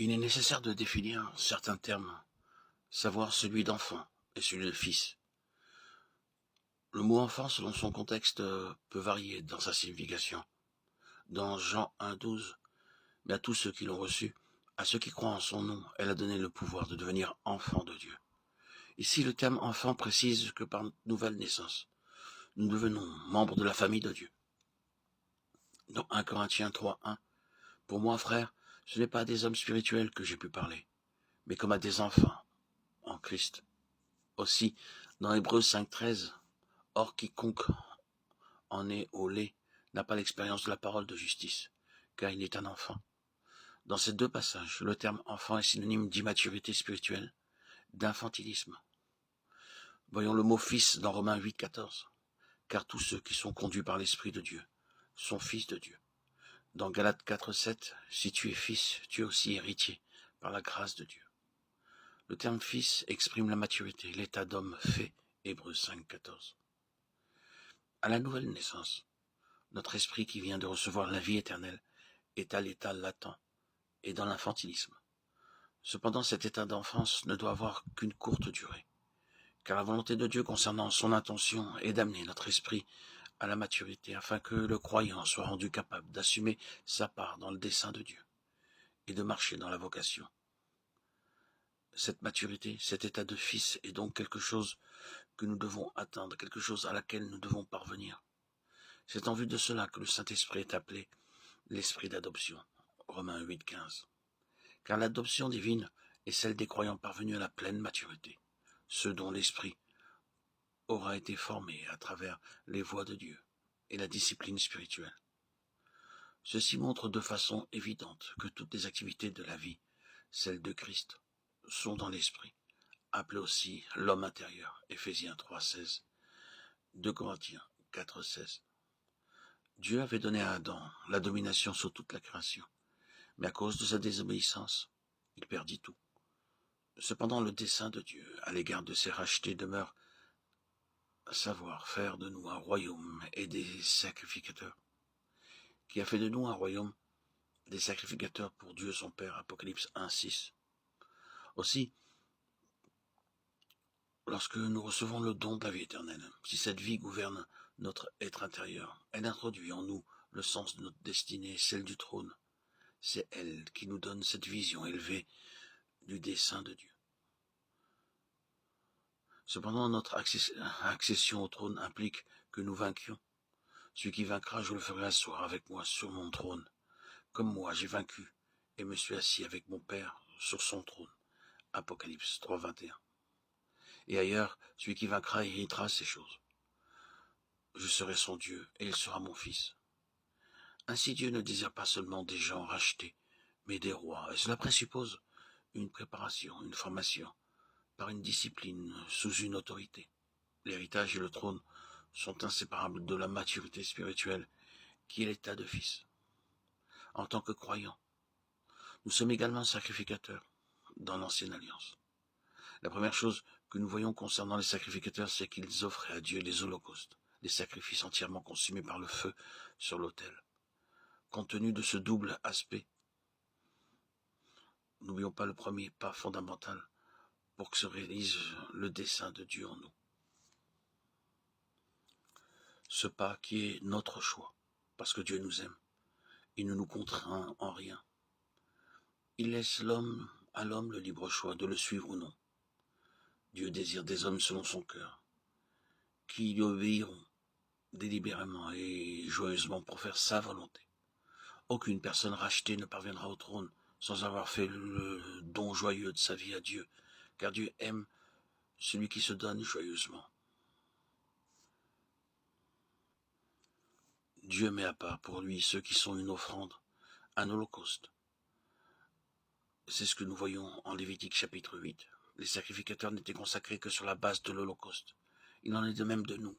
Il est nécessaire de définir certains termes, savoir celui d'enfant et celui de fils. Le mot enfant, selon son contexte, peut varier dans sa signification. Dans Jean 1,12, mais à tous ceux qui l'ont reçu, à ceux qui croient en son nom, elle a donné le pouvoir de devenir enfants de Dieu. Ici, le terme enfant précise que par nouvelle naissance, nous devenons membres de la famille de Dieu. Dans 1 Corinthiens 3,1, pour moi, frère, ce n'est pas à des hommes spirituels que j'ai pu parler, mais comme à des enfants en Christ. Aussi, dans Hébreux 5,13, or quiconque en est au lait n'a pas l'expérience de la parole de justice, car il est un enfant. Dans ces deux passages, le terme enfant est synonyme d'immaturité spirituelle, d'infantilisme. Voyons le mot fils dans Romains 8,14, car tous ceux qui sont conduits par l'Esprit de Dieu sont fils de Dieu. Dans Galates 4,7, si tu es fils, tu es aussi héritier par la grâce de Dieu. Le terme fils exprime la maturité, l'état d'homme fait, Hébreux 5,14. À la nouvelle naissance, notre esprit qui vient de recevoir la vie éternelle est à l'état latent et dans l'infantilisme. Cependant, cet état d'enfance ne doit avoir qu'une courte durée, car la volonté de Dieu concernant son intention est d'amener notre esprit à la maturité afin que le croyant soit rendu capable d'assumer sa part dans le dessein de Dieu et de marcher dans la vocation. Cette maturité, cet état de fils est donc quelque chose que nous devons atteindre, quelque chose à laquelle nous devons parvenir. C'est en vue de cela que le Saint-Esprit est appelé l'Esprit d'adoption, Romains 8,15. Car l'adoption divine est celle des croyants parvenus à la pleine maturité, ceux dont l'Esprit aura été formé à travers les voies de Dieu et la discipline spirituelle. Ceci montre de façon évidente que toutes les activités de la vie, celles de Christ, sont dans l'Esprit, appelé aussi l'homme intérieur, Éphésiens 3,16, 2 Corinthiens 4,16. Dieu avait donné à Adam la domination sur toute la création, mais à cause de sa désobéissance, il perdit tout. Cependant, le dessein de Dieu à l'égard de ses rachetés demeure à savoir faire de nous un royaume et des sacrificateurs, qui a fait de nous un royaume des sacrificateurs pour Dieu son Père, Apocalypse 1,6. Aussi, lorsque nous recevons le don de la vie éternelle, si cette vie gouverne notre être intérieur, elle introduit en nous le sens de notre destinée, celle du trône. C'est elle qui nous donne cette vision élevée du dessein de Dieu. Cependant, notre accession au trône implique que nous vainquions. Celui qui vaincra, je le ferai asseoir avec moi sur mon trône, comme moi j'ai vaincu et me suis assis avec mon Père sur son trône. Apocalypse 3,21. Et ailleurs, celui qui vaincra héritera ces choses. Je serai son Dieu et il sera mon fils. Ainsi Dieu ne désire pas seulement des gens rachetés, mais des rois, et cela présuppose une préparation, une formation, par une discipline, sous une autorité. L'héritage et le trône sont inséparables de la maturité spirituelle, qui est l'état de fils. En tant que croyants, nous sommes également sacrificateurs dans l'ancienne alliance. La première chose que nous voyons concernant les sacrificateurs, c'est qu'ils offraient à Dieu les holocaustes, les sacrifices entièrement consumés par le feu sur l'autel. Compte tenu de ce double aspect, n'oublions pas le premier pas fondamental pour que se réalise le dessein de Dieu en nous. Ce pas qui est notre choix, parce que Dieu nous aime. Il ne nous contraint en rien. Il laisse à l'homme le libre choix de le suivre ou non. Dieu désire des hommes selon son cœur, qui lui obéiront délibérément et joyeusement pour faire sa volonté. Aucune personne rachetée ne parviendra au trône sans avoir fait le don joyeux de sa vie à Dieu, car Dieu aime celui qui se donne joyeusement. Dieu met à part pour lui ceux qui sont une offrande, un holocauste. C'est ce que nous voyons en Lévitique chapitre 8. Les sacrificateurs n'étaient consacrés que sur la base de l'holocauste. Il en est de même de nous.